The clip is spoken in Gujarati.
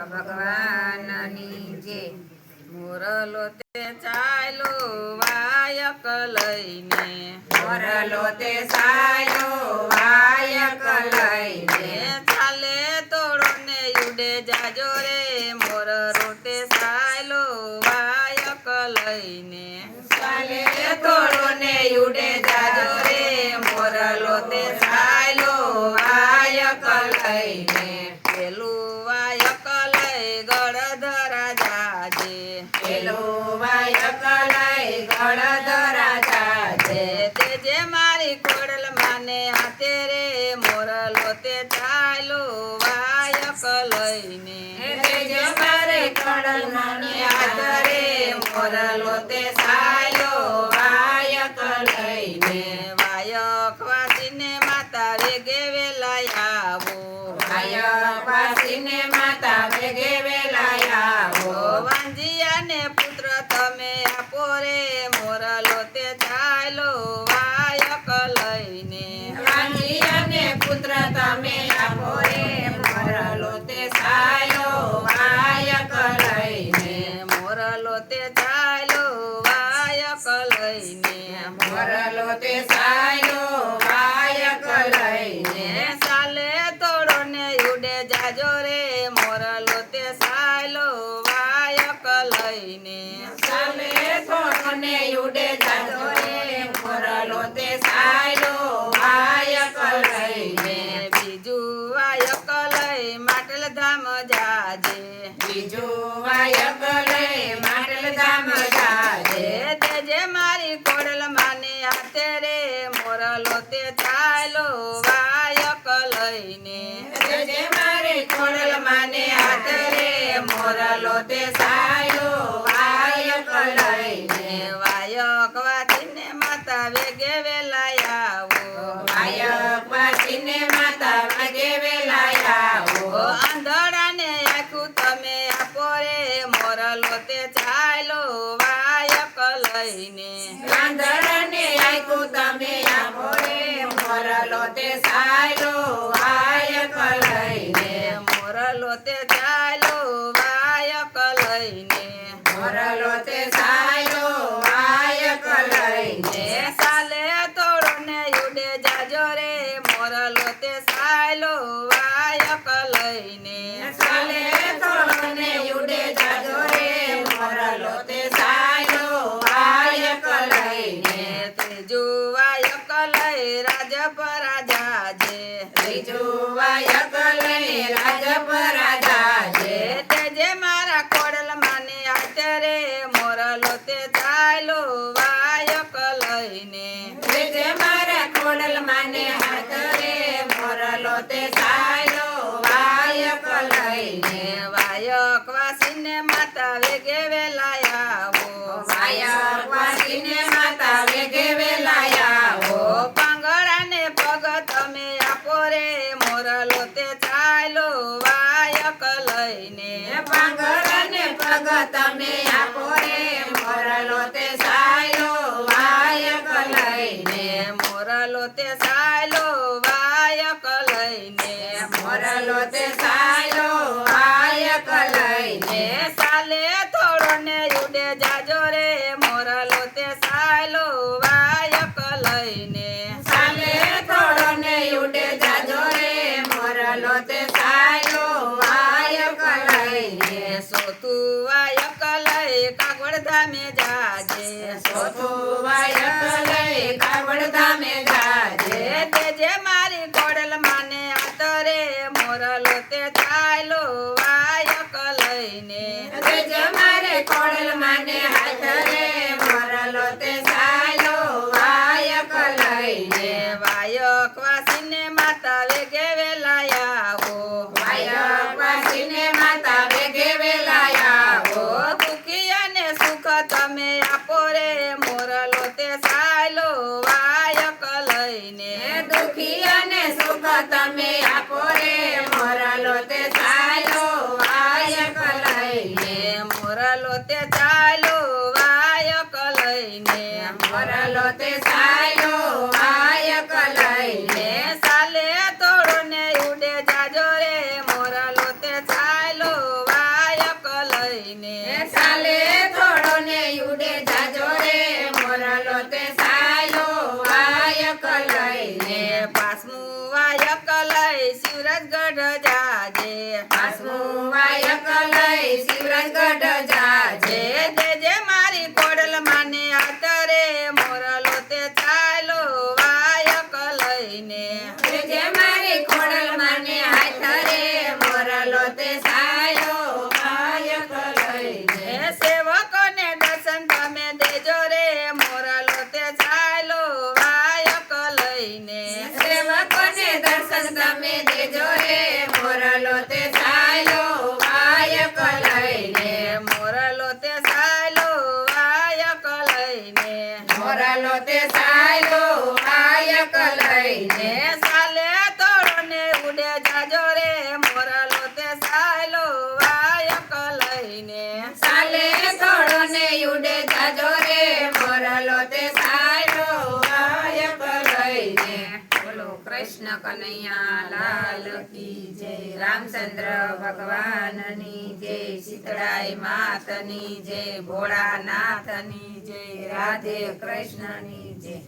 ભગવાનની જે મોરલો તે ચાલો વાયક લઈને, મોરલો તે ચાલ્યો વાયક લઈને, ચાલે તોડો ને યુડે જાજો રે મોરલો તે ચાલો વાયક લઈને, ચાલે તોડો ને યુડે જાજો રે મોરલો તે ચાલ્યો વાયક લઈને, પેલું વાયક લઈ ગળધરા જાજે, પેલું વાયક લઈ ગળધરા જાજે, તે જે મારી ખોડલ માને હાથે રે મોરલો તે ચાલો વાયક લઈને, તે જે મારે કડલ માને આદરે મોરલો તે ચાલ્યો વાયક લઈને, વાયક વાસીને માતા વેગે વેલા આવો, વાયક વાસીને માતા વેગે વેલા આવો, વાંજિયા ને પુત્ર તમે આપો રે મોરલો તે ચાલો વાયક લઈને, વાંજિયાને પુત્ર તમે આપો રે મોરલો તે ચાલ્યો વાયક લઈને, મોરલો તે ચાલો વાયક લઈને, મોરલો તે ચાલ્યો વાયક લઈને, સાલે તોડો ને યુડે જાજો રે મોરલો તે ચાલો વાયક લઈને, ચાલે થોડો ને યુડે જાજો રે મોરલો તે ચાલ્યો વાયક લઈને, બીજું વાયક લઈ માટલ ધામ જાજે, બીજું વાયક લઈ માટલ ધામ જાજે, તે જે મારી કોડલ માને હાથે રે મોરલો તે ચાલો વાયક લઈને, જે મારે ખોડલ માને હાથ રે મોરલો તે ચાલ્યો વાયક લઈને, વાયક વાંચીને માતા વેગે વેલા આવો, વાયક વાસીને માતા વાગે વેલા આવો, આંધળાને આખું તમે આપો રે મોરલો તે ચાલો વાયક લઈને, આંધળાને આયકું તમે આપો રે મોરલો તે ચાલ્યો વાયક લઈને, મોરલો તે ચાલો વાયક લઈને, મોરલો તે ચાલ્યો વાયક લઈને, સાલે તોડો ને યુડે જાજો રે મોરલો તે ચાલો વાયક લઈને, ચાલે થોડો ને યુડે જાજો રે મોરલો તે ચાલ્યો વાયક લઈને, ત્રીજું વાયક લઈ રાજપરા જાજે, ત્રીજું વાયક લઈ રાજપરા જાજે, તે જે મારા કોડલ માને હાથે રે મોરલો તે ચાલો વાયક લઈને, જે મારા ખોડલ માને હાથ રે મોરલો તે ચાલ્યો વાયક લઈને, વાયક વાસીને માતા વેગે વેલા આવો, વાયક વાસીને માતા વેગે વેલા આવો, પાંગળાને પગ તમે આપો રે મોરલો તે ચાલો વાયક લઈને, પાંગળને પગ તમે આપો રે મોરલો તે ચાલ્યો વાયક લઈને, મોરલો તે ચાલો વાયક લઈને, મોરલો તે ચાલ્યો વાયક લઈને, સાલે થોડો ને યુડે જાજો રે મોરલો તે ચાલો વાયક લઈને, ચાલે થોડો ને યુડે જાજો રે મોરલો તે ચાલ્યો વાયક લઈને, સોતું વાયક લઈ કાગવડ ધામે જાજે, ચોથું વાયક લઈ કાવડ ધામે જાજે, તે જે મારી કોડલ માને હાથ રે મોરલો તે ચાલો વાયક લઈને, જે મારે ખોડલ માને હાથ રે મોરલો તે ચાલ્યો વાયક લઈને, વાયક વાસીને માતા વેગે વેલા આવો, વાયક વાસીને માતા વેગે વેલા આવો, દુખી અને સુખ તમે આપો રે મોરલો તે ચાલો વાયક લઈને, દુખી અને સુખ તમે આપો રે મોરલો તે ચાલ્યો વાયક લઈને, મોરલો તે ચાલો વાયક લઈ શિવરાજ ગઢ જાજે જે મારી ખોડલ માને આતરે મોરલો તે ચાલો વાયક લઈને જે મારી ખોડલ માને હાથ રે મોરલો તે સાયો વાયક લઈને સેવકોને દર્શન તમે દેજો રે મોરલો તે ચાલો વાયક લઈને સેવકોને દર્શન તમે દેજો રે મોરલો તે સાયો વાયક લઈને મોરલો તે ચાલો વાયક લઈને મોરલો તે સાયો વાયક લઈને સાલે તોડો ને ઉડે જાજો રે મોરલો તે ચાલો વાયક લઈને સાલે થોડો ને ઉડે જાજો રે મોરલો તે સાયો વાયક લઈને બોલો કૃષ્ણ કનૈયા લાલ કી જય રામચંદ્ર ભગવાનની જય શીતળાઈ માતની જય ભોળાનાથની જય રાધે કૃષ્ણની જય